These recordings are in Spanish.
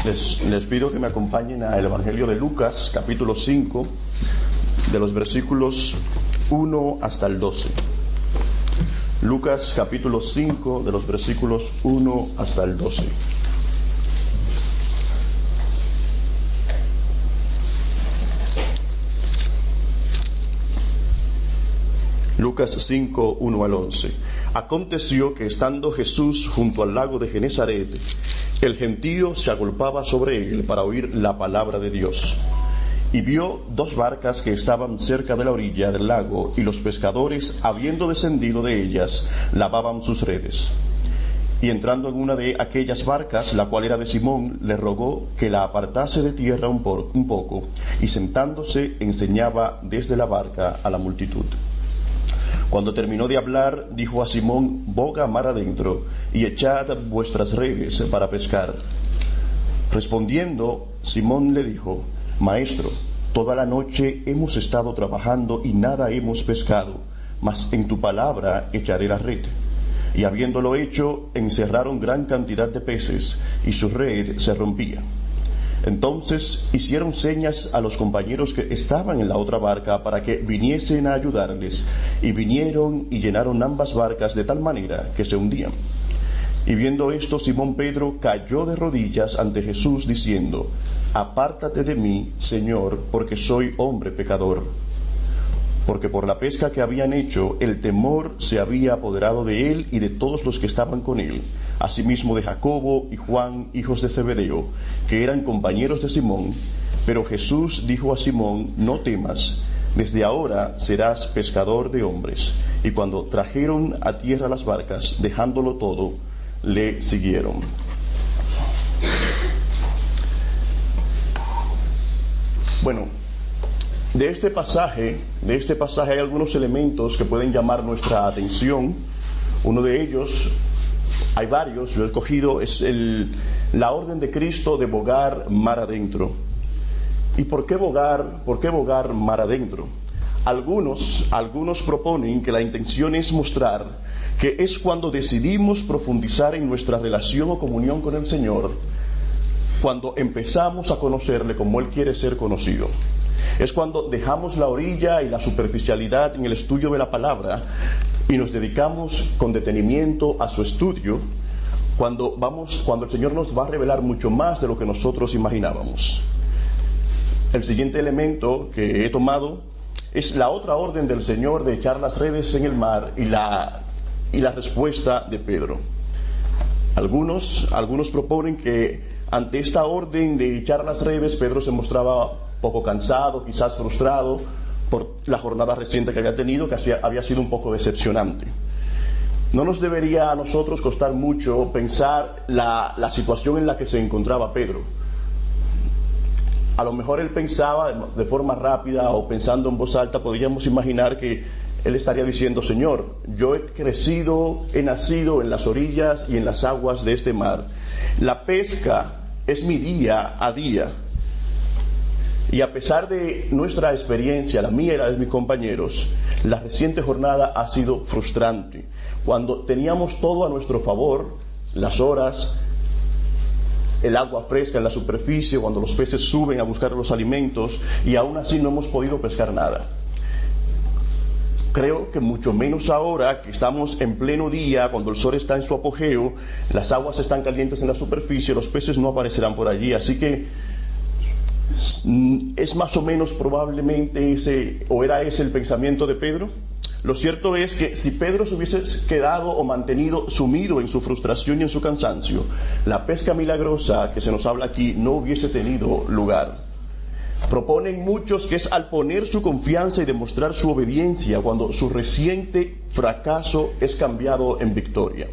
Les pido que me acompañen al Evangelio de Lucas, capítulo 5, de los versículos 1 hasta el 12. Lucas, capítulo 5, de los versículos 1 hasta el 12. Lucas 5, 1 al 11. Aconteció que estando Jesús junto al lago de Genesaret, el gentío se agolpaba sobre él para oír la palabra de Dios. Y vio dos barcas que estaban cerca de la orilla del lago, y los pescadores, habiendo descendido de ellas, lavaban sus redes. Y entrando en una de aquellas barcas, la cual era de Simón, le rogó que la apartase de tierra un poco, y sentándose enseñaba desde la barca a la multitud. Cuando terminó de hablar, dijo a Simón: boga mar adentro, y echad vuestras redes para pescar. Respondiendo, Simón le dijo: Maestro, toda la noche hemos estado trabajando y nada hemos pescado, mas en tu palabra echaré la red. Y habiéndolo hecho, encerraron gran cantidad de peces, y su red se rompía. Entonces hicieron señas a los compañeros que estaban en la otra barca para que viniesen a ayudarles, y vinieron y llenaron ambas barcas de tal manera que se hundían. Y viendo esto, Simón Pedro cayó de rodillas ante Jesús, diciendo: Apártate de mí, Señor, porque soy hombre pecador. Porque por la pesca que habían hecho, el temor se había apoderado de él y de todos los que estaban con él, asimismo de Jacobo y Juan, hijos de Zebedeo, que eran compañeros de Simón. Pero Jesús dijo a Simón: No temas, desde ahora serás pescador de hombres. Y cuando trajeron a tierra las barcas, dejándolo todo, le siguieron. Bueno, de este pasaje hay algunos elementos que pueden llamar nuestra atención. Uno de ellos, hay varios, yo he escogido, es la orden de Cristo de bogar mar adentro. ¿Y por qué bogar mar adentro? Algunos proponen que la intención es mostrar que es cuando decidimos profundizar en nuestra relación o comunión con el Señor, cuando empezamos a conocerle como Él quiere ser conocido. Es cuando dejamos la orilla y la superficialidad en el estudio de la palabra y nos dedicamos con detenimiento a su estudio, cuando el Señor nos va a revelar mucho más de lo que nosotros imaginábamos. El siguiente elemento que he tomado es la otra orden del Señor de echar las redes en el mar y la respuesta de Pedro. Algunos proponen que ante esta orden de echar las redes, Pedro se mostraba poco cansado, quizás frustrado por la jornada reciente que había tenido, que había sido un poco decepcionante. No nos debería a nosotros costar mucho pensar la situación en la que se encontraba Pedro. A lo mejor él pensaba de forma rápida o pensando en voz alta, podríamos imaginar que él estaría diciendo: Señor, yo he nacido en las orillas y en las aguas de este mar. La pesca es mi día a día. Y a pesar de nuestra experiencia, la mía y la de mis compañeros, la reciente jornada ha sido frustrante. Cuando teníamos todo a nuestro favor, las horas, el agua fresca en la superficie, cuando los peces suben a buscar los alimentos, y aún así no hemos podido pescar nada. Creo que mucho menos ahora que estamos en pleno día, cuando el sol está en su apogeo, las aguas están calientes en la superficie, los peces no aparecerán por allí. Así que es más o menos probablemente era ese el pensamiento de Pedro. Lo cierto es que si Pedro se hubiese quedado o mantenido sumido en su frustración y en su cansancio, la pesca milagrosa que se nos habla aquí no hubiese tenido lugar. Proponen muchos que es al poner su confianza y demostrar su obediencia cuando su reciente fracaso es cambiado en victoria.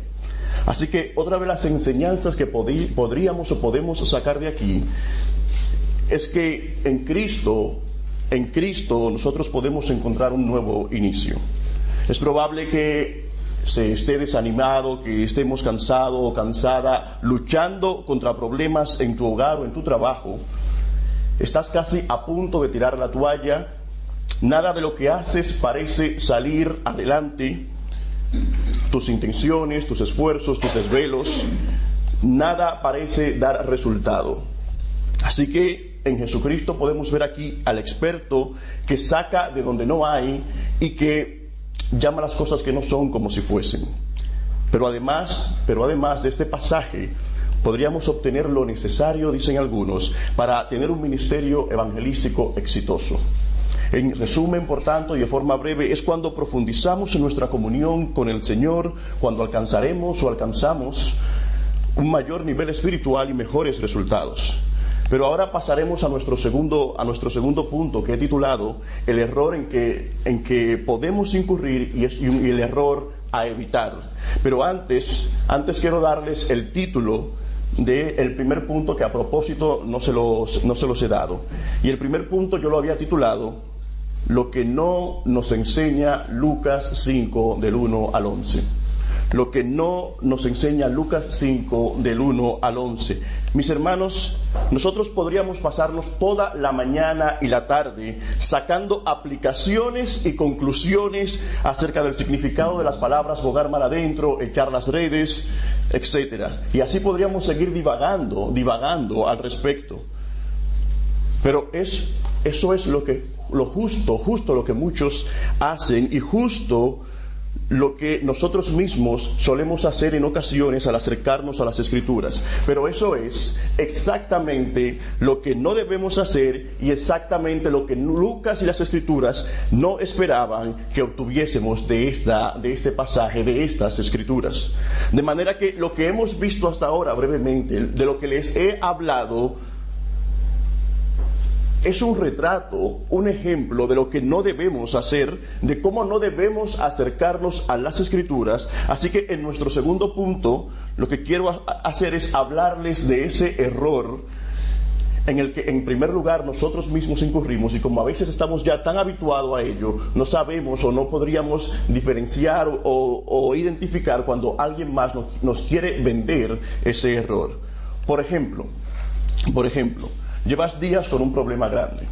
Así que otra de las enseñanzas que podríamos o podemos sacar de aquí es que en Cristo nosotros podemos encontrar un nuevo inicio. Es probable que se esté desanimado, que estemos cansado o cansada, luchando contra problemas en tu hogar o en tu trabajo. Estás casi a punto de tirar la toalla, nada de lo que haces parece salir adelante, tus intenciones, tus esfuerzos, tus desvelos, nada parece dar resultado. Así que en Jesucristo podemos ver aquí al experto que saca de donde no hay y que llama las cosas que no son como si fuesen. Pero además de este pasaje, podríamos obtener lo necesario, dicen algunos, para tener un ministerio evangelístico exitoso. En resumen, por tanto, y de forma breve, es cuando profundizamos en nuestra comunión con el Señor, cuando alcanzaremos o alcanzamos un mayor nivel espiritual y mejores resultados. Pero ahora pasaremos a nuestro segundo punto, que he titulado el error en que podemos incurrir y el error a evitar. Pero antes quiero darles el título del primer punto, que a propósito no se los he dado. Y el primer punto yo lo había titulado Lo que no nos enseña Lucas 5 del 1 al 11. Lo que no nos enseña Lucas 5 del 1 al 11. Mis hermanos, nosotros podríamos pasarnos toda la mañana y la tarde sacando aplicaciones y conclusiones acerca del significado de las palabras bogar mar adentro, echar las redes, etc. Y así podríamos seguir divagando al respecto. Pero eso es lo justo lo que muchos hacen, y justo lo que nosotros mismos solemos hacer en ocasiones al acercarnos a las Escrituras. Pero eso es exactamente lo que no debemos hacer, y exactamente lo que Lucas y las Escrituras no esperaban que obtuviésemos de este pasaje, de estas Escrituras. De manera que lo que hemos visto hasta ahora brevemente, de lo que les he hablado, es un retrato, un ejemplo de lo que no debemos hacer, de cómo no debemos acercarnos a las Escrituras. Así que en nuestro segundo punto, lo que quiero hacer es hablarles de ese error en el que en primer lugar nosotros mismos incurrimos, y como a veces estamos ya tan habituados a ello, no sabemos o no podríamos diferenciar o identificar cuando alguien más nos quiere vender ese error. Por ejemplo, llevas días con un problema grande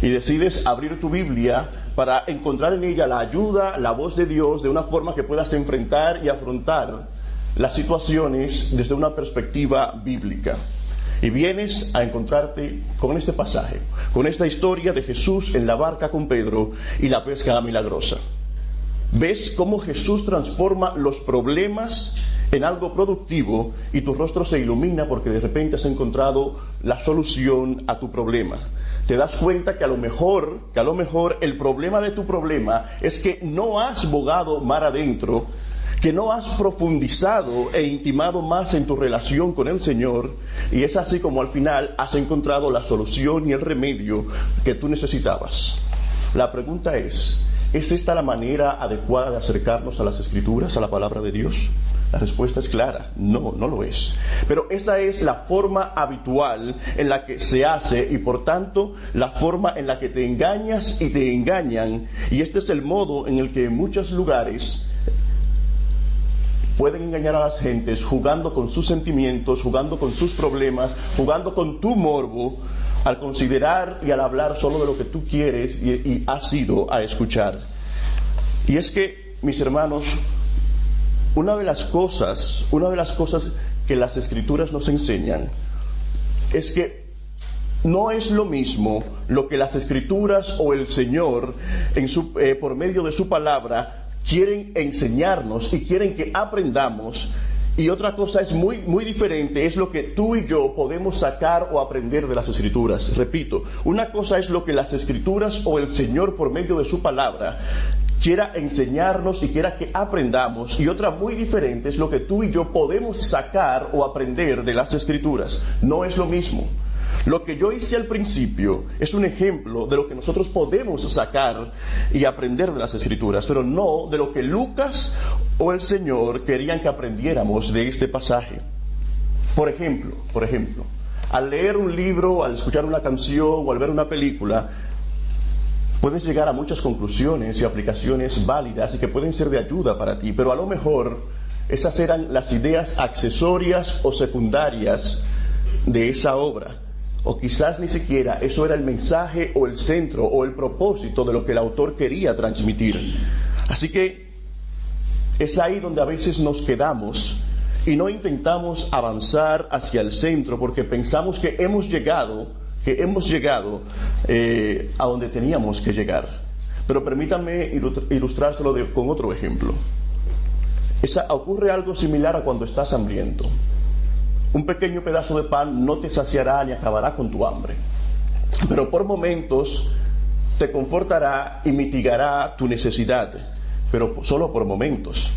y decides abrir tu Biblia para encontrar en ella la ayuda, la voz de Dios, de una forma que puedas enfrentar y afrontar las situaciones desde una perspectiva bíblica. Y vienes a encontrarte con este pasaje, con esta historia de Jesús en la barca con Pedro y la pesca milagrosa. Ves cómo Jesús transforma los problemas en algo productivo, y tu rostro se ilumina porque de repente has encontrado la solución a tu problema. Te das cuenta que a lo mejor el problema de tu problema es que no has bogado mar adentro, que no has profundizado e intimado más en tu relación con el Señor, y es así como al final has encontrado la solución y el remedio que tú necesitabas. La pregunta ¿es esta la manera adecuada de acercarnos a las Escrituras, a la palabra de Dios? La respuesta es clara, no lo es. Pero esta es la forma habitual en la que se hace, y por tanto la forma en la que te engañas y te engañan. Y este es el modo en el que en muchos lugares pueden engañar a las gentes, jugando con sus sentimientos, jugando con sus problemas, jugando con tu morbo, al considerar y al hablar solo de lo que tú quieres y has ido a escuchar. Y es que, mis hermanos, una de las cosas que las Escrituras nos enseñan es que no es lo mismo lo que las Escrituras o el Señor por medio de su palabra quieren enseñarnos y quieren que aprendamos, y otra cosa es muy, muy diferente, es lo que tú y yo podemos sacar o aprender de las Escrituras. Repito, una cosa es lo que las Escrituras o el Señor por medio de su palabra quiera enseñarnos y quiera que aprendamos, y otra muy diferente es lo que tú y yo podemos sacar o aprender de las Escrituras. No es lo mismo. Lo que yo hice al principio es un ejemplo de lo que nosotros podemos sacar y aprender de las Escrituras, pero no de lo que Lucas o el Señor querían que aprendiéramos de este pasaje. Por ejemplo, al leer un libro, al escuchar una canción o al ver una película, puedes llegar a muchas conclusiones y aplicaciones válidas y que pueden ser de ayuda para ti, pero a lo mejor esas eran las ideas accesorias o secundarias de esa obra. O quizás ni siquiera eso era el mensaje o el centro o el propósito de lo que el autor quería transmitir. Así que es ahí donde a veces nos quedamos y no intentamos avanzar hacia el centro porque pensamos que hemos llegado a donde teníamos que llegar. Pero permítanme ilustrárselo con otro ejemplo. Ocurre algo similar a cuando estás hambriento. Un pequeño pedazo de pan no te saciará ni acabará con tu hambre, pero por momentos te confortará y mitigará tu necesidad, pero solo por momentos.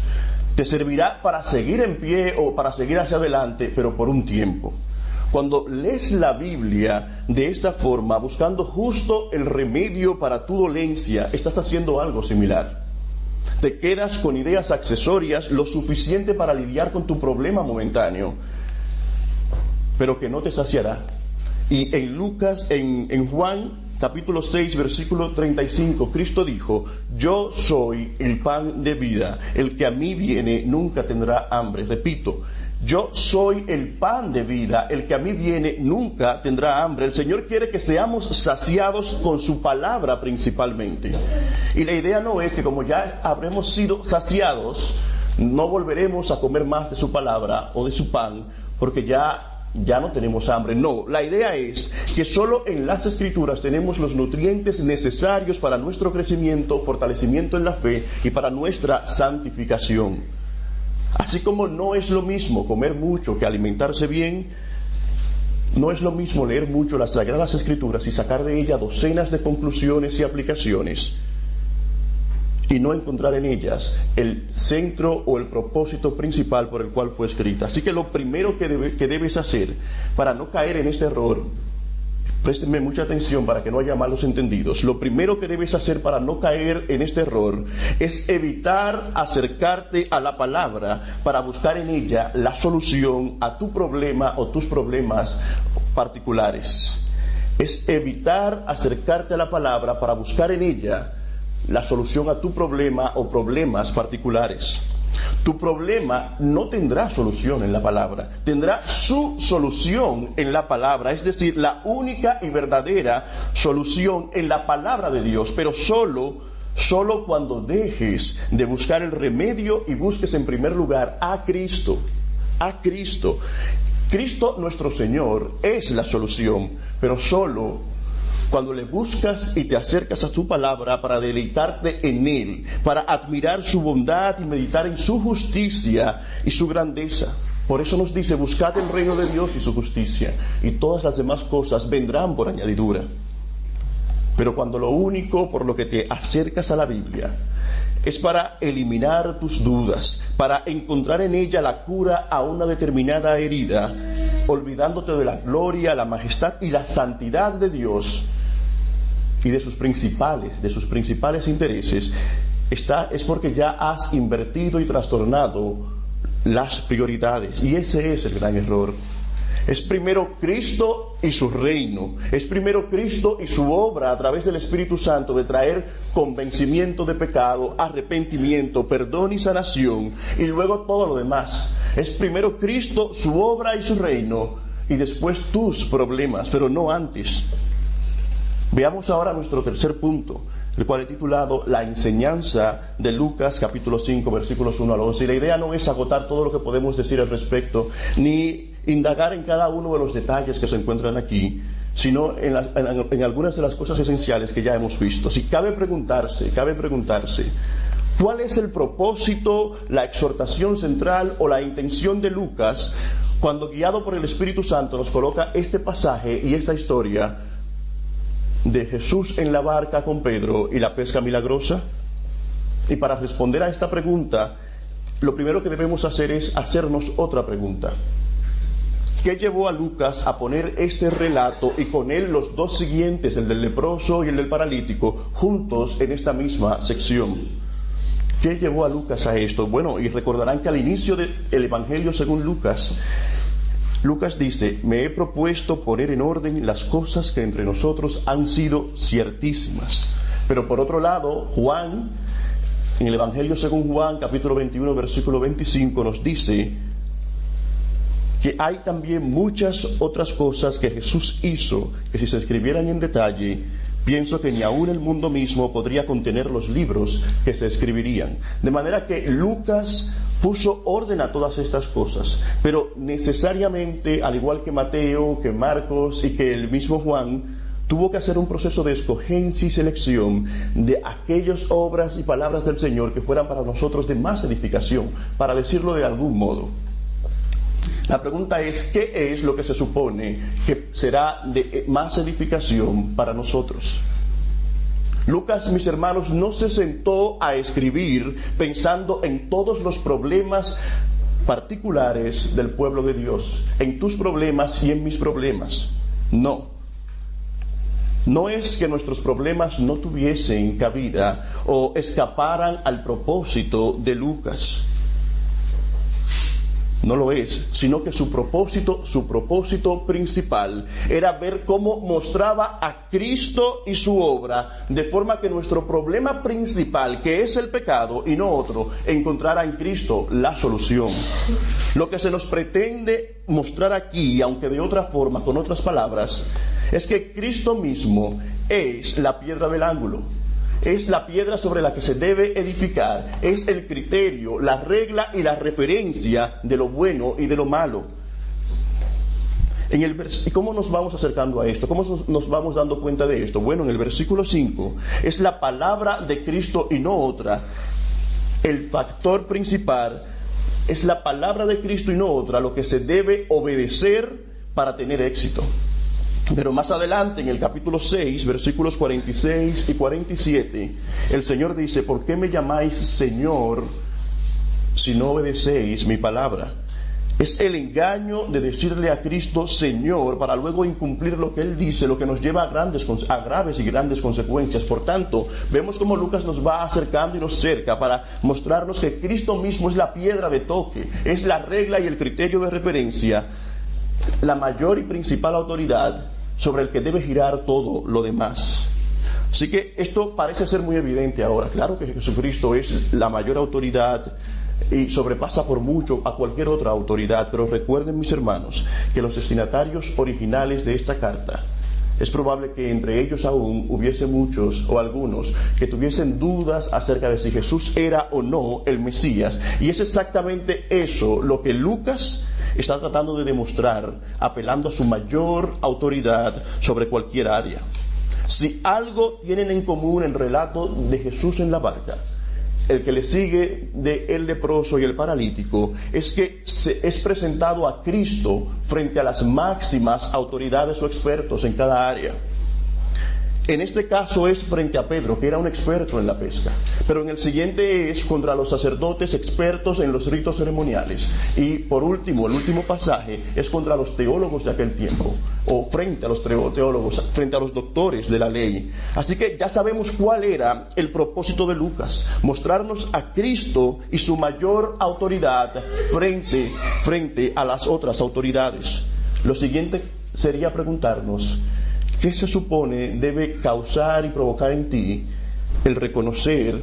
Te servirá para seguir en pie o para seguir hacia adelante, pero por un tiempo. Cuando lees la Biblia de esta forma, buscando justo el remedio para tu dolencia, estás haciendo algo similar. Te quedas con ideas accesorias lo suficiente para lidiar con tu problema momentáneo, pero que no te saciará. Y en Juan capítulo 6, versículo 35, Cristo dijo: yo soy el pan de vida, el que a mí viene nunca tendrá hambre. Repito, yo soy el pan de vida, el que a mí viene nunca tendrá hambre. El Señor quiere que seamos saciados con su palabra principalmente. Y la idea no es que como ya habremos sido saciados, no volveremos a comer más de su palabra o de su pan, porque ya no tenemos hambre. No, la idea es que solo en las Escrituras tenemos los nutrientes necesarios para nuestro crecimiento, fortalecimiento en la fe y para nuestra santificación. Así como no es lo mismo comer mucho que alimentarse bien, no es lo mismo leer mucho las Sagradas Escrituras y sacar de ella docenas de conclusiones y aplicaciones y no encontrar en ellas el centro o el propósito principal por el cual fue escrita. Así que lo primero que debes hacer para no caer en este error, préstenme mucha atención para que no haya malos entendidos, lo primero que debes hacer para no caer en este error es evitar acercarte a la palabra para buscar en ella la solución a tu problema o tus problemas particulares. Es evitar acercarte a la palabra para buscar en ella la solución a tu problema o problemas particulares. Tu problema no tendrá solución en la palabra, tendrá su solución en la palabra, es decir, la única y verdadera solución en la palabra de Dios, pero solo cuando dejes de buscar el remedio y busques en primer lugar a Cristo. Cristo nuestro Señor es la solución, pero solo cuando le buscas y te acercas a su palabra para deleitarte en Él, para admirar su bondad y meditar en su justicia y su grandeza. Por eso nos dice: buscad el reino de Dios y su justicia, y todas las demás cosas vendrán por añadidura. Pero cuando lo único por lo que te acercas a la Biblia es para eliminar tus dudas, para encontrar en ella la cura a una determinada herida, olvidándote de la gloria, la majestad y la santidad de Dios y de sus principales intereses, es porque ya has invertido y trastornado las prioridades. Y ese es el gran error. Es primero Cristo y su reino. Es primero Cristo y su obra a través del Espíritu Santo de traer convencimiento de pecado, arrepentimiento, perdón y sanación, y luego todo lo demás. Es primero Cristo, su obra y su reino, y después tus problemas, pero no antes. Veamos ahora nuestro tercer punto, el cual he titulado La enseñanza de Lucas capítulo 5 versículos 1 al 11. Y la idea no es agotar todo lo que podemos decir al respecto, ni indagar en cada uno de los detalles que se encuentran aquí, sino en algunas de las cosas esenciales que ya hemos visto. Si cabe preguntarse, ¿cuál es el propósito, la exhortación central o la intención de Lucas cuando, guiado por el Espíritu Santo, nos coloca este pasaje y esta historia de Jesús en la barca con Pedro y la pesca milagrosa? Y para responder a esta pregunta, lo primero que debemos hacer es hacernos otra pregunta. ¿Qué llevó a Lucas a poner este relato y con él los dos siguientes, el del leproso y el del paralítico, juntos en esta misma sección? ¿Qué llevó a Lucas a esto? Bueno, y recordarán que al inicio del Evangelio según Lucas dice: me he propuesto poner en orden las cosas que entre nosotros han sido ciertísimas. Pero por otro lado, Juan, en el Evangelio según Juan, capítulo 21, versículo 25, nos dice que hay también muchas otras cosas que Jesús hizo, que si se escribieran en detalle, pienso que ni aún el mundo mismo podría contener los libros que se escribirían. De manera que Lucas puso orden a todas estas cosas, pero necesariamente, al igual que Mateo, que Marcos y que el mismo Juan, tuvo que hacer un proceso de escogencia y selección de aquellas obras y palabras del Señor que fueran para nosotros de más edificación, para decirlo de algún modo. La pregunta es, ¿qué es lo que se supone que será de más edificación para nosotros? Lucas, mis hermanos, no se sentó a escribir pensando en todos los problemas particulares del pueblo de Dios, en tus problemas y en mis problemas. No. No es que nuestros problemas no tuviesen cabida o escaparan al propósito de Lucas. No lo es, sino que su propósito principal era ver cómo mostraba a Cristo y su obra, de forma que nuestro problema principal, que es el pecado y no otro, encontrara en Cristo la solución. Lo que se nos pretende mostrar aquí, aunque de otra forma, con otras palabras, es que Cristo mismo es la piedra del ángulo. Es la piedra sobre la que se debe edificar, es el criterio, la regla y la referencia de lo bueno y de lo malo. ¿Y cómo nos vamos acercando a esto? ¿Cómo nos vamos dando cuenta de esto? Bueno, en el versículo 5 es la palabra de Cristo y no otra. El factor principal es la palabra de Cristo y no otra, lo que se debe obedecer para tener éxito. Pero más adelante, en el capítulo 6, versículos 46 y 47, el Señor dice: ¿por qué me llamáis Señor si no obedecéis mi palabra? Es el engaño de decirle a Cristo Señor para luego incumplir lo que Él dice, lo que nos lleva a graves y grandes consecuencias. Por tanto, vemos cómo Lucas nos va acercando y nos cerca para mostrarnos que Cristo mismo es la piedra de toque, es la regla y el criterio de referencia, la mayor y principal autoridad sobre el que debe girar todo lo demás. Así que esto parece ser muy evidente ahora. Claro que Jesucristo es la mayor autoridad y sobrepasa por mucho a cualquier otra autoridad, pero recuerden, mis hermanos, que los destinatarios originales de esta carta, es probable que entre ellos aún hubiese muchos o algunos que tuviesen dudas acerca de si Jesús era o no el Mesías, y es exactamente eso lo que Lucas está tratando de demostrar, apelando a su mayor autoridad sobre cualquier área. Si algo tienen en común el relato de Jesús en la barca, el que le sigue de el leproso y el paralítico, es que es presentado a Cristo frente a las máximas autoridades o expertos en cada área. En este caso es frente a Pedro, que era un experto en la pesca, pero en el siguiente es contra los sacerdotes expertos en los ritos ceremoniales, y por último, el último pasaje es contra los teólogos de aquel tiempo, o frente a los teólogos, frente a los doctores de la ley. Así que ya sabemos cuál era el propósito de Lucas: mostrarnos a Cristo y su mayor autoridad frente a las otras autoridades. Lo siguiente sería preguntarnos: ¿qué se supone debe causar y provocar en ti el reconocer,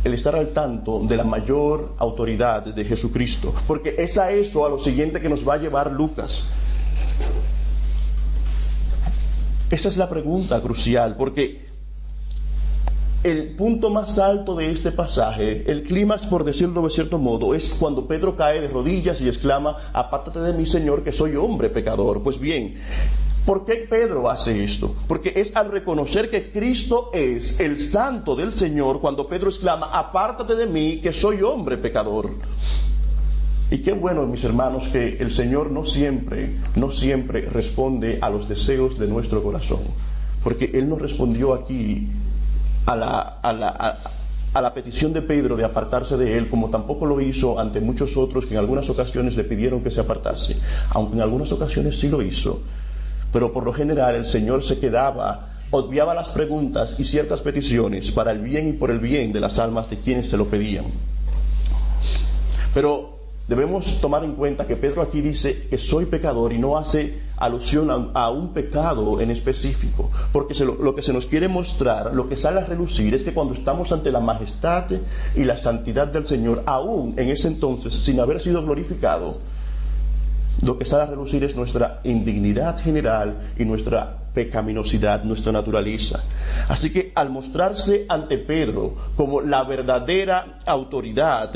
el estar al tanto de la mayor autoridad de Jesucristo? Porque es a eso, a lo siguiente, que nos va a llevar Lucas. Esa es la pregunta crucial, porque el punto más alto de este pasaje, el clímax, por decirlo de cierto modo, es cuando Pedro cae de rodillas y exclama: apártate de mí, Señor, que soy hombre pecador. Pues bien, ¿por qué Pedro hace esto? Porque es al reconocer que Cristo es el santo del Señor cuando Pedro exclama: apártate de mí, que soy hombre pecador. Y qué bueno, mis hermanos, que el Señor no siempre responde a los deseos de nuestro corazón, porque Él no respondió aquí a la petición de Pedro de apartarse de él, como tampoco lo hizo ante muchos otros que en algunas ocasiones le pidieron que se apartase, aunque en algunas ocasiones sí lo hizo. Pero por lo general el Señor se quedaba, obviaba las preguntas y ciertas peticiones para el bien y por el bien de las almas de quienes se lo pedían. Pero debemos tomar en cuenta que Pedro aquí dice que soy pecador y no hace alusión a un pecado en específico, porque lo que se nos quiere mostrar, lo que sale a relucir, es que cuando estamos ante la majestad y la santidad del Señor, aún en ese entonces, sin haber sido glorificado, lo que sale a relucir es nuestra indignidad general y nuestra pecaminosidad, nuestra naturaleza. Así que al mostrarse ante Pedro como la verdadera autoridad,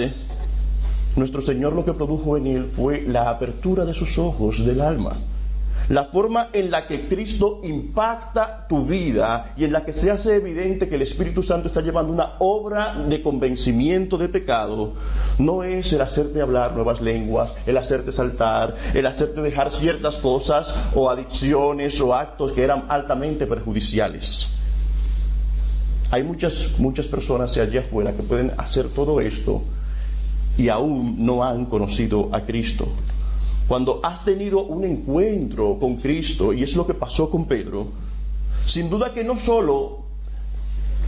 nuestro Señor lo que produjo en él fue la apertura de sus ojos del alma. La forma en la que Cristo impacta tu vida y en la que se hace evidente que el Espíritu Santo está llevando una obra de convencimiento de pecado, no es el hacerte hablar nuevas lenguas, el hacerte saltar, el hacerte dejar ciertas cosas o adicciones o actos que eran altamente perjudiciales. Hay muchas personas allá afuera que pueden hacer todo esto y aún no han conocido a Cristo. Cuando has tenido un encuentro con Cristo, y es lo que pasó con Pedro, sin duda que no solo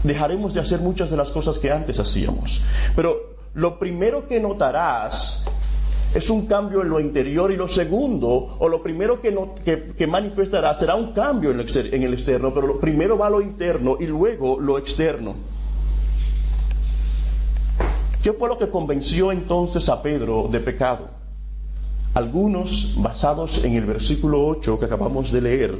dejaremos de hacer muchas de las cosas que antes hacíamos, pero lo primero que notarás es un cambio en lo interior, y lo segundo, o lo primero que manifestarás será un cambio en el externo, pero primero va lo interno y luego lo externo. ¿Qué fue lo que convenció entonces a Pedro de pecado? Algunos basados en el versículo 8 que acabamos de leer.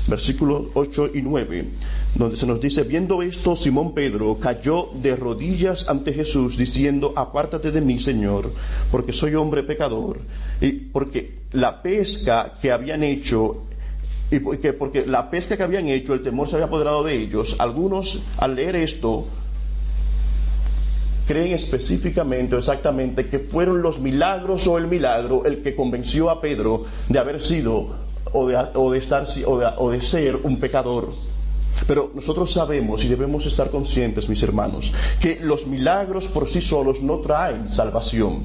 Versículos 8 y 9, donde se nos dice: viendo esto, Simón Pedro cayó de rodillas ante Jesús, diciendo: apártate de mí, Señor, porque soy hombre pecador. Y porque la pesca que habían hecho, el temor se había apoderado de ellos. Algunos, al leer esto, creen específicamente o exactamente que fueron los milagros o el milagro el que convenció a Pedro de haber sido o de ser un pecador. Pero nosotros sabemos y debemos estar conscientes, mis hermanos, que los milagros por sí solos no traen salvación.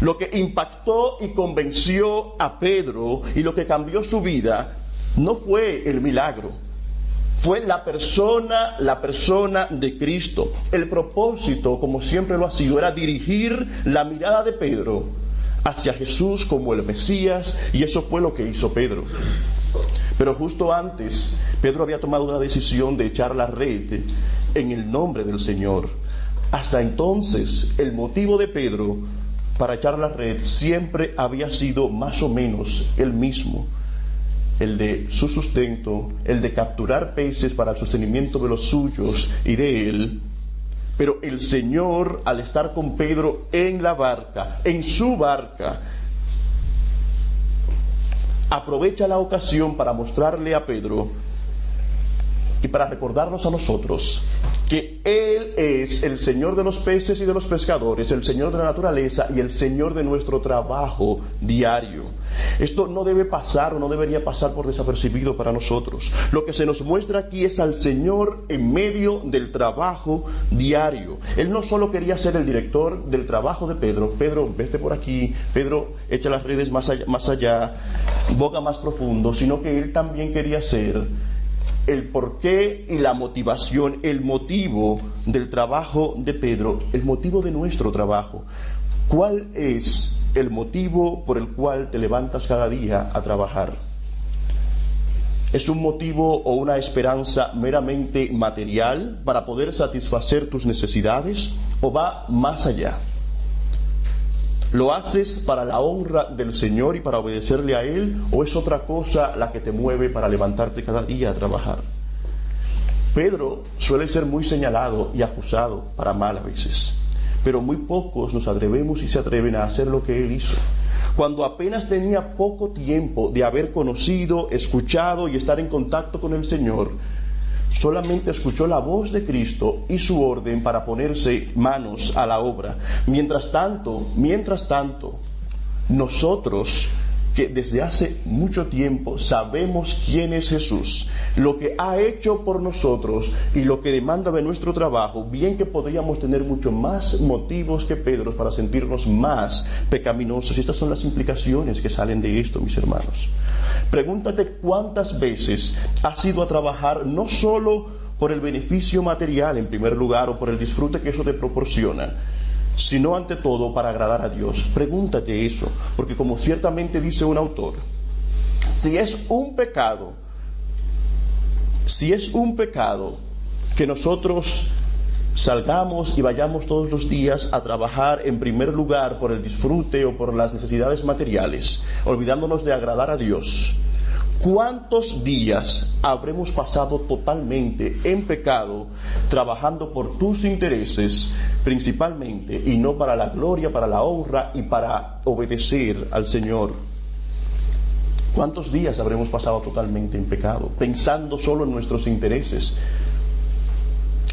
Lo que impactó y convenció a Pedro y lo que cambió su vida no fue el milagro. Fue la persona de Cristo. El propósito, como siempre lo ha sido, era dirigir la mirada de Pedro hacia Jesús como el Mesías, y eso fue lo que hizo Pedro. Pero justo antes, Pedro había tomado una decisión de echar la red en el nombre del Señor. Hasta entonces, el motivo de Pedro para echar la red siempre había sido más o menos el mismo: el de su sustento, el de capturar peces para el sostenimiento de los suyos y de él. Pero el Señor, al estar con Pedro en la barca, en su barca, aprovecha la ocasión para mostrarle a Pedro y para recordarnos a nosotros que Él es el Señor de los peces y de los pescadores, el Señor de la naturaleza y el Señor de nuestro trabajo diario. Esto no debe pasar o no debería pasar por desapercibido para nosotros. Lo que se nos muestra aquí es al Señor en medio del trabajo diario. Él no solo quería ser el director del trabajo de Pedro: Pedro, vete por aquí, Pedro, echa las redes más allá, boga más profundo, sino que Él también quería ser el porqué y la motivación, el motivo del trabajo de Pedro, el motivo de nuestro trabajo. ¿Cuál es el motivo por el cual te levantas cada día a trabajar? ¿Es un motivo o una esperanza meramente material para poder satisfacer tus necesidades, o va más allá? ¿Lo haces para la honra del Señor y para obedecerle a Él, o es otra cosa la que te mueve para levantarte cada día a trabajar? Pedro suele ser muy señalado y acusado para mal a veces, pero muy pocos nos atrevemos y se atreven a hacer lo que él hizo. Cuando apenas tenía poco tiempo de haber conocido, escuchado y estar en contacto con el Señor, solamente escuchó la voz de Cristo y su orden para ponerse manos a la obra. Mientras tanto, nosotros, que desde hace mucho tiempo sabemos quién es Jesús, lo que ha hecho por nosotros y lo que demanda de nuestro trabajo, bien que podríamos tener mucho más motivos que Pedro para sentirnos más pecaminosos. Y estas son las implicaciones que salen de esto, mis hermanos. Pregúntate cuántas veces has ido a trabajar no solo por el beneficio material en primer lugar o por el disfrute que eso te proporciona, sino ante todo para agradar a Dios. Pregúntate eso, porque como ciertamente dice un autor, si es un pecado que nosotros salgamos y vayamos todos los días a trabajar en primer lugar por el disfrute o por las necesidades materiales, olvidándonos de agradar a Dios. ¿Cuántos días habremos pasado totalmente en pecado, trabajando por tus intereses principalmente, y no para la gloria, para la honra y para obedecer al Señor? ¿Cuántos días habremos pasado totalmente en pecado, pensando solo en nuestros intereses?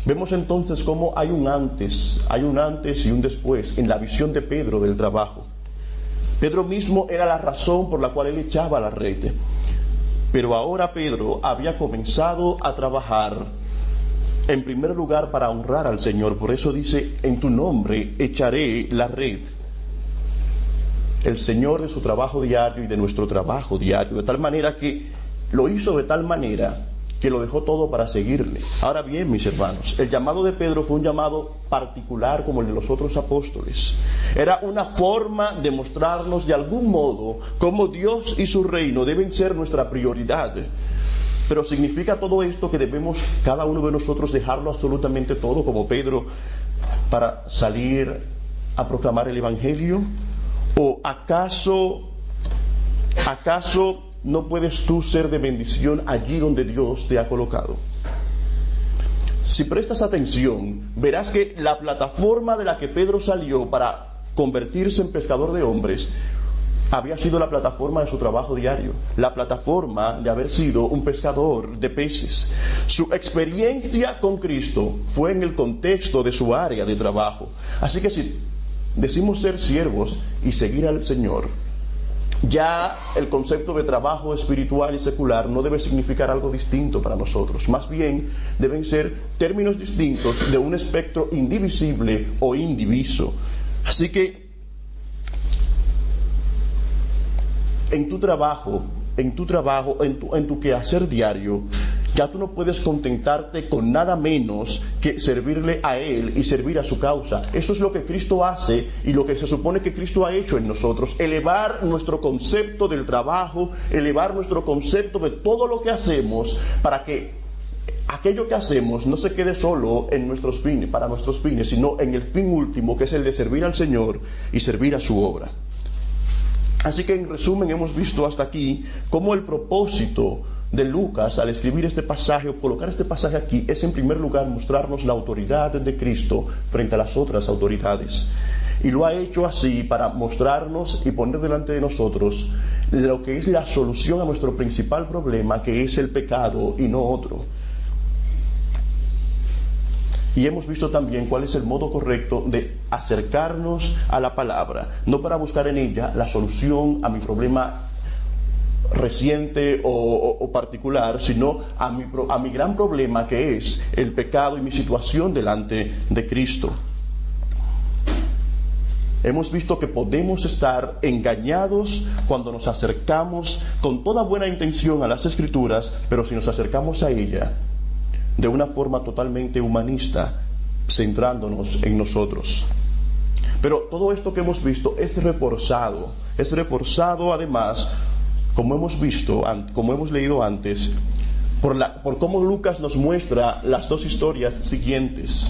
Vemos entonces cómo hay un antes y un después en la visión de Pedro del trabajo. Pedro mismo era la razón por la cual él echaba la red. Pero ahora Pedro había comenzado a trabajar en primer lugar para honrar al Señor. Por eso dice: en tu nombre echaré la red. El Señor de su trabajo diario y de nuestro trabajo diario, de tal manera que lo hizo de tal manera que lo dejó todo para seguirle. Ahora bien, mis hermanos, el llamado de Pedro fue un llamado particular como el de los otros apóstoles. Era una forma de mostrarnos de algún modo cómo Dios y su reino deben ser nuestra prioridad. Pero ¿significa todo esto que debemos cada uno de nosotros dejarlo absolutamente todo, como Pedro, para salir a proclamar el Evangelio? ¿O acaso no puedes tú ser de bendición allí donde Dios te ha colocado? Si prestas atención, verás que la plataforma de la que Pedro salió para convertirse en pescador de hombres había sido la plataforma de su trabajo diario, la plataforma de haber sido un pescador de peces. Su experiencia con Cristo fue en el contexto de su área de trabajo. Así que si decimos ser siervos y seguir al Señor, ya el concepto de trabajo espiritual y secular no debe significar algo distinto para nosotros. Más bien deben ser términos distintos de un espectro indivisible o indiviso. Así que en tu trabajo, en tu quehacer diario, ya tú no puedes contentarte con nada menos que servirle a Él y servir a su causa. Eso es lo que Cristo hace y lo que se supone que Cristo ha hecho en nosotros. Elevar nuestro concepto del trabajo, elevar nuestro concepto de todo lo que hacemos, para que aquello que hacemos no se quede solo en nuestros fines, para nuestros fines, sino en el fin último, que es el de servir al Señor y servir a su obra. Así que en resumen hemos visto hasta aquí cómo el propósito de Lucas al escribir este pasaje o colocar este pasaje aquí es en primer lugar mostrarnos la autoridad de Cristo frente a las otras autoridades, y lo ha hecho así para mostrarnos y poner delante de nosotros lo que es la solución a nuestro principal problema, que es el pecado y no otro. Y hemos visto también cuál es el modo correcto de acercarnos a la palabra, no para buscar en ella la solución a mi problema reciente o particular, sino a mi gran problema, que es el pecado y mi situación delante de Cristo. Hemos visto que podemos estar engañados cuando nos acercamos con toda buena intención a las Escrituras, pero si nos acercamos a ella de una forma totalmente humanista, centrándonos en nosotros. Pero todo esto que hemos visto es reforzado además, como hemos visto, como hemos leído antes, por cómo Lucas nos muestra las dos historias siguientes.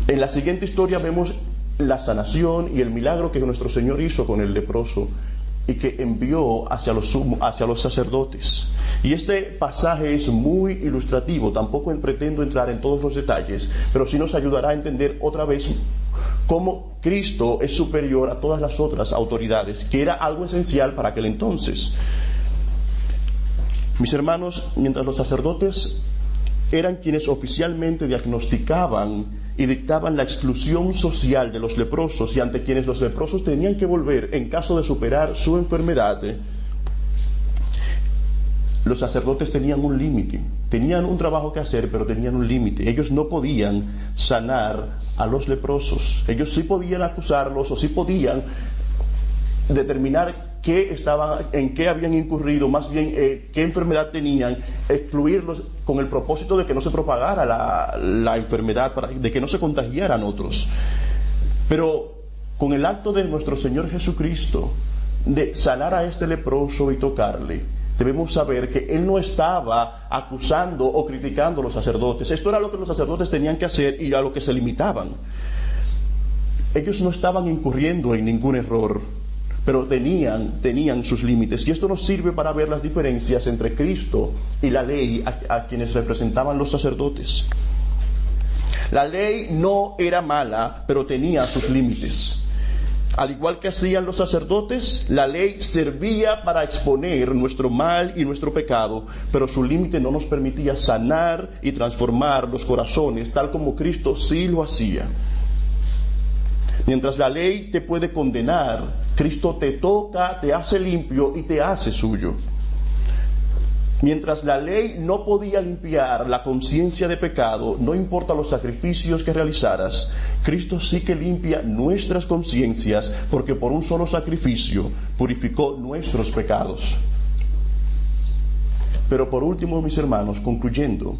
En la siguiente historia vemos la sanación y el milagro que nuestro Señor hizo con el leproso y que envió hacia los sacerdotes. Y este pasaje es muy ilustrativo. Tampoco pretendo entrar en todos los detalles, pero sí nos ayudará a entender otra vez cómo Cristo es superior a todas las otras autoridades, que era algo esencial para aquel entonces. Mis hermanos, mientras los sacerdotes eran quienes oficialmente diagnosticaban y dictaban la exclusión social de los leprosos, y ante quienes los leprosos tenían que volver en caso de superar su enfermedad, los sacerdotes tenían un límite, tenían un trabajo que hacer, pero tenían un límite. Ellos no podían sanar a los leprosos. Ellos sí podían acusarlos, o sí podían determinar en qué habían incurrido, más bien qué enfermedad tenían, excluirlos con el propósito de que no se propagara la enfermedad, de que no se contagiaran otros. Pero con el acto de nuestro Señor Jesucristo de sanar a este leproso y tocarle, debemos saber que él no estaba acusando o criticando a los sacerdotes. Esto era lo que los sacerdotes tenían que hacer y a lo que se limitaban. Ellos no estaban incurriendo en ningún error, pero tenían sus límites. Y esto nos sirve para ver las diferencias entre Cristo y la ley a quienes representaban los sacerdotes. La ley no era mala, pero tenía sus límites. Al igual que hacían los sacerdotes, la ley servía para exponer nuestro mal y nuestro pecado, pero su límite no nos permitía sanar y transformar los corazones, tal como Cristo sí lo hacía. Mientras la ley te puede condenar, Cristo te toca, te hace limpio y te hace suyo. Mientras la ley no podía limpiar la conciencia de pecado, no importa los sacrificios que realizaras, Cristo sí que limpia nuestras conciencias, porque por un solo sacrificio purificó nuestros pecados. Pero por último, mis hermanos, concluyendo,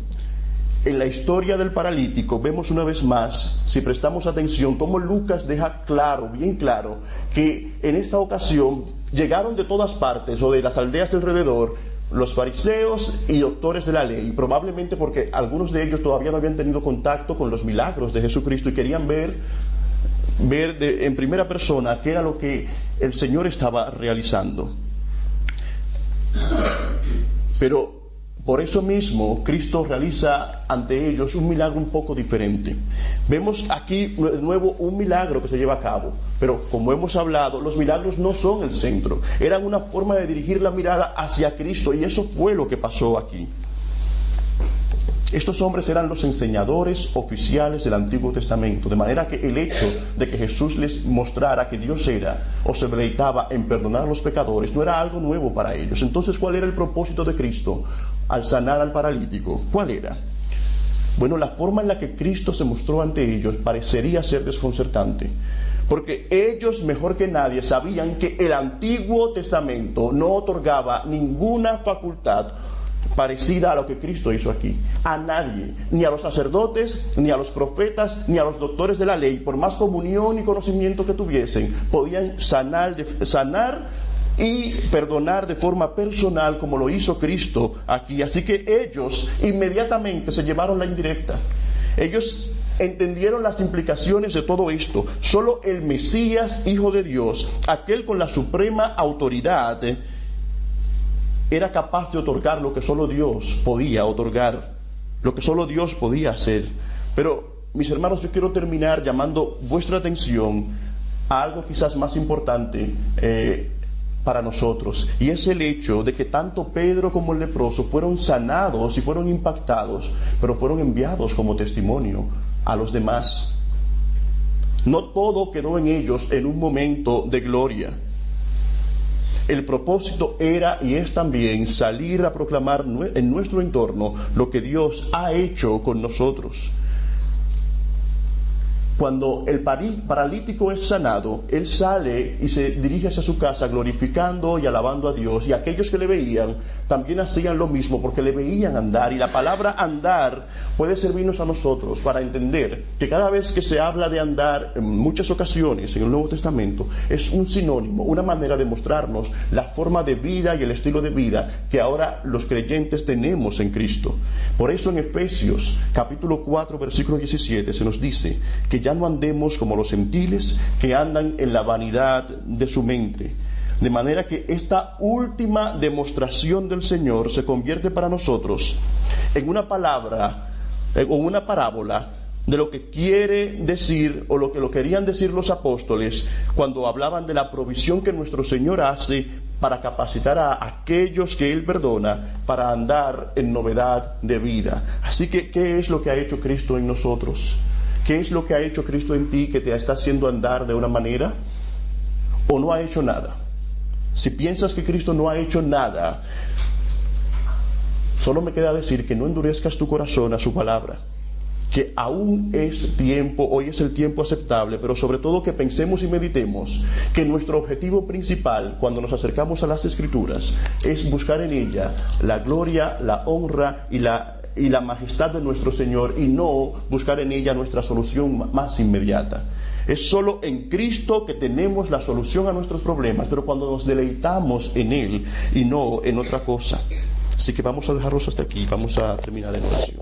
en la historia del paralítico vemos una vez más, si prestamos atención, cómo Lucas deja claro, bien claro, que en esta ocasión llegaron de todas partes o de las aldeas alrededor los fariseos y doctores de la ley, probablemente porque algunos de ellos todavía no habían tenido contacto con los milagros de Jesucristo y querían ver en primera persona qué era lo que el Señor estaba realizando. Pero por eso mismo, Cristo realiza ante ellos un milagro un poco diferente. Vemos aquí de nuevo un milagro que se lleva a cabo, pero como hemos hablado, los milagros no son el centro. Eran una forma de dirigir la mirada hacia Cristo, y eso fue lo que pasó aquí. Estos hombres eran los enseñadores oficiales del Antiguo Testamento, de manera que el hecho de que Jesús les mostrara que Dios era o se deleitaba en perdonar a los pecadores no era algo nuevo para ellos. Entonces, ¿cuál era el propósito de Cristo al sanar al paralítico? ¿Cuál era? Bueno, la forma en la que Cristo se mostró ante ellos parecería ser desconcertante, porque ellos mejor que nadie sabían que el Antiguo Testamento no otorgaba ninguna facultad parecida a lo que Cristo hizo aquí. A nadie, ni a los sacerdotes, ni a los profetas, ni a los doctores de la ley, por más comunión y conocimiento que tuviesen, podían sanar y perdonar de forma personal como lo hizo Cristo aquí. Así que ellos inmediatamente se llevaron la indirecta. Ellos entendieron las implicaciones de todo esto. Solo el Mesías, Hijo de Dios, aquel con la suprema autoridad, era capaz de otorgar lo que solo Dios podía otorgar, lo que solo Dios podía hacer. Pero, mis hermanos, yo quiero terminar llamando vuestra atención a algo quizás más importante para nosotros, y es el hecho de que tanto Pedro como el leproso fueron sanados y fueron impactados, pero fueron enviados como testimonio a los demás. No todo quedó en ellos en un momento de gloria. El propósito era y es también salir a proclamar en nuestro entorno lo que Dios ha hecho con nosotros. Cuando el paralítico es sanado, él sale y se dirige hacia su casa glorificando y alabando a Dios, y aquellos que le veían también hacían lo mismo porque le veían andar. Y la palabra andar puede servirnos a nosotros para entender que cada vez que se habla de andar, en muchas ocasiones en el Nuevo Testamento, es un sinónimo, una manera de mostrarnos la forma de vida y el estilo de vida que ahora los creyentes tenemos en Cristo. Por eso en Efesios capítulo 4 versículo 17 se nos dice que ya no andemos como los gentiles que andan en la vanidad de su mente. De manera que esta última demostración del Señor se convierte para nosotros en una palabra o una parábola de lo que quiere decir o lo que lo querían decir los apóstoles cuando hablaban de la provisión que nuestro Señor hace para capacitar a aquellos que Él perdona para andar en novedad de vida. Así que, ¿qué es lo que ha hecho Cristo en nosotros? ¿Qué es lo que ha hecho Cristo en ti que te está haciendo andar de una manera? ¿O no ha hecho nada? Si piensas que Cristo no ha hecho nada, solo me queda decir que no endurezcas tu corazón a su palabra, que aún es tiempo, hoy es el tiempo aceptable, pero sobre todo que pensemos y meditemos que nuestro objetivo principal cuando nos acercamos a las Escrituras es buscar en ella la gloria, la honra y y la majestad de nuestro Señor y no buscar en ella nuestra solución más inmediata. Es solo en Cristo que tenemos la solución a nuestros problemas, pero cuando nos deleitamos en Él y no en otra cosa. Así que vamos a dejarlos hasta aquí, vamos a terminar en oración.